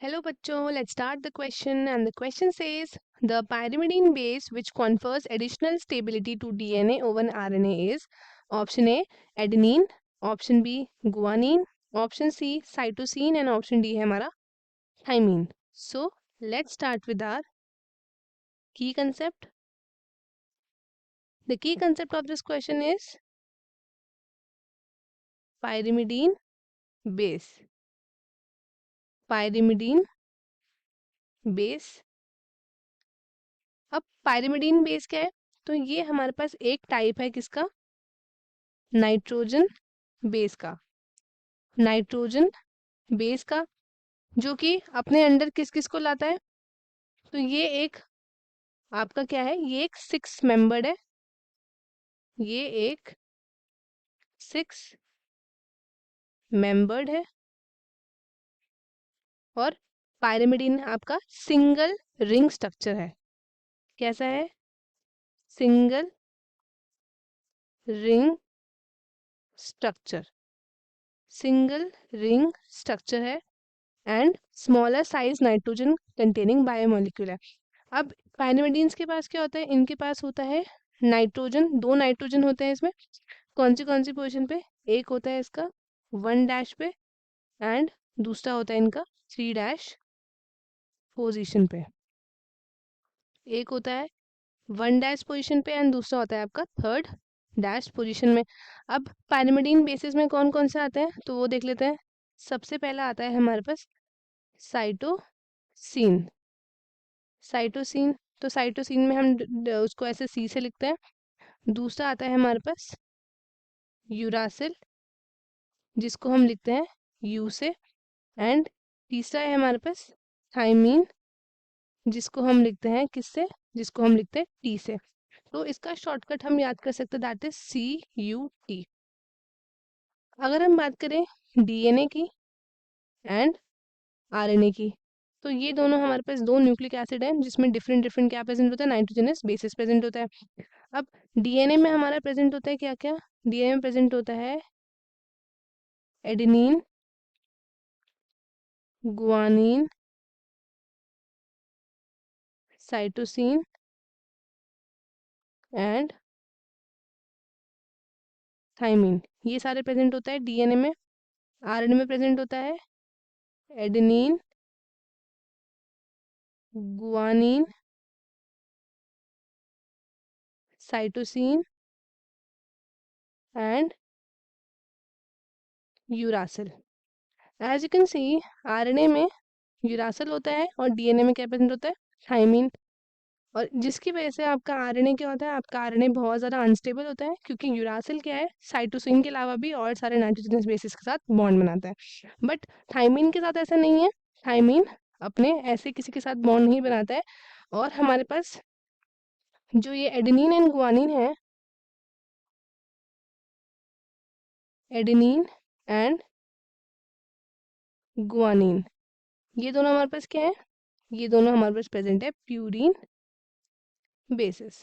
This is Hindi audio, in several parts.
Hello bachcho, let's start the question and the question says the pyrimidine base which confers additional stability to DNA over an RNA is option A adenine, option B guanine, option C cytosine and option D है हमारा thymine. So let's start with our key concept. The key concept of this question is pyrimidine base. Pyrimidine base. अब pyrimidine base क्या है? तो ये हमारे पास एक टाइप है किसका? नाइट्रोजन बेस का. नाइट्रोजन बेस का जो कि अपने अंडर किस किस को लाता है? तो ये एक आपका क्या है? ये एक 6 मेंबर्ड है. ये एक 6 मेंबर्ड है और पायरिमिडीन आपका सिंगल रिंग स्ट्रक्चर है. कैसा है? Single ring structure. Single ring structure है and smaller size nitrogen containing biomolecule है. अब पायरिमिडीन्स के पास क्या होता है? इनके पास होता है नाइट्रोजन. 2 नाइट्रोजन होते हैं इसमें. कौन सी पोजीशन पे? एक होता है इसका 1 डैश पे एंड दूसरा होता है इनका 3 डैश पोजीशन पे. एक होता है 1 डैश पोजीशन पे एंड दूसरा होता है आपका 3rd डैश पोजीशन में. अब पायरिमिडीन बेसिस में कौन कौन से आते हैं तो वो देख लेते हैं. सबसे पहला आता है हमारे पास साइटोसिन. साइटोसिन तो साइटोसिन में हम उसको ऐसे सी से लिखते हैं. दूसरा आता है हमारे पास यूरासिल जिसको हम लिखते हैं यू से. एंड तीसरा है हमारे पास थाइमीन जिसको हम लिखते हैं किससे? जिसको हम लिखते हैं टी से. तो इसका शॉर्टकट हम याद कर सकते हैं दैट इज CUT. अगर हम बात करें डीएनए की एंड आरएनए की तो ये दोनों हमारे पास 2 न्यूक्लिक एसिड हैं जिसमें डिफरेंट डिफरेंट क्या प्रेजेंट होता है? नाइट्रोजनस बेसिस प्रेजेंट होता है. अब डीएनए में हमारा प्रेजेंट होता है क्या क्या? डीएनए में प्रेजेंट होता है adenine, guanine, cytosine and thymine. ये सारे प्रेजेंट होता है डीएनए में. आरएनए में प्रेजेंट होता है adenine, guanine, cytosine and uracil. As you can see RNA में यूरासिल होता है और डीएनए में क्या प्रेजेंट होता है? थाइमीन. और जिसकी वजह से आपका आरएनए क्या होता है? आपका आरएनए बहुत ज़्यादा अनस्टेबल होता है क्योंकि यूरासिल क्या है? साइटोसिन के अलावा भी और सारे नाइट्रोजनस बेसिस के साथ बॉन्ड बनाता है. बट थाइमीन के साथ ऐसा नहीं है. थाइमीन अपने ऐसे किसी के साथ बॉन्ड नहीं बनाता है. और हमारे पास जो ये एडेनिन एंड गुआनिन है, एडेनिन एंड गुआनिन, ये दोनों हमारे पास क्या है? ये दोनों हमारे पास प्रेजेंट है प्यूरिन बेसिस.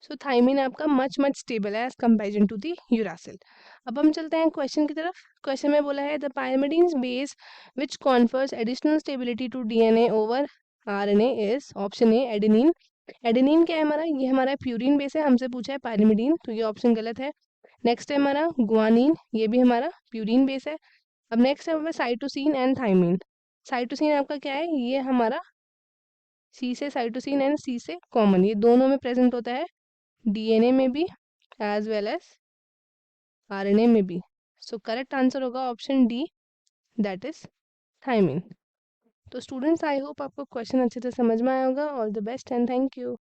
सो थाइमीन आपका मच मच स्टेबल है as comparison to the uracil. अब हम चलते हैं क्वेश्चन की तरफ. क्वेश्चन में बोला है the pyrimidines base which confers additional stability to DNA over RNA is option A adenine. Adenine क्या है हमारा? ये हमारा प्यूरिन बेस है. हमसे पूछा है पायरिमिडीन तो ये ऑप्शन गलत है. नेक्स्ट है हमारा गुआनिन. ये भी हमारा प्यूरिन बेस है. अब नेक्स्ट है हमारा साइटोसिन एंड थाइमीन. साइटोसिन आपका क्या है? ये हमारा सी से साइटोसिन एंड सी से कॉमन. ये दोनों में प्रेजेंट होता है डीएनए में भी एज वेल एज आरएनए में भी. सो करेक्ट आंसर होगा option D that is thymine. तो स्टूडेंट्स आई होप आपको क्वेश्चन अच्छे से समझ में आया होगा. All the best and thank you.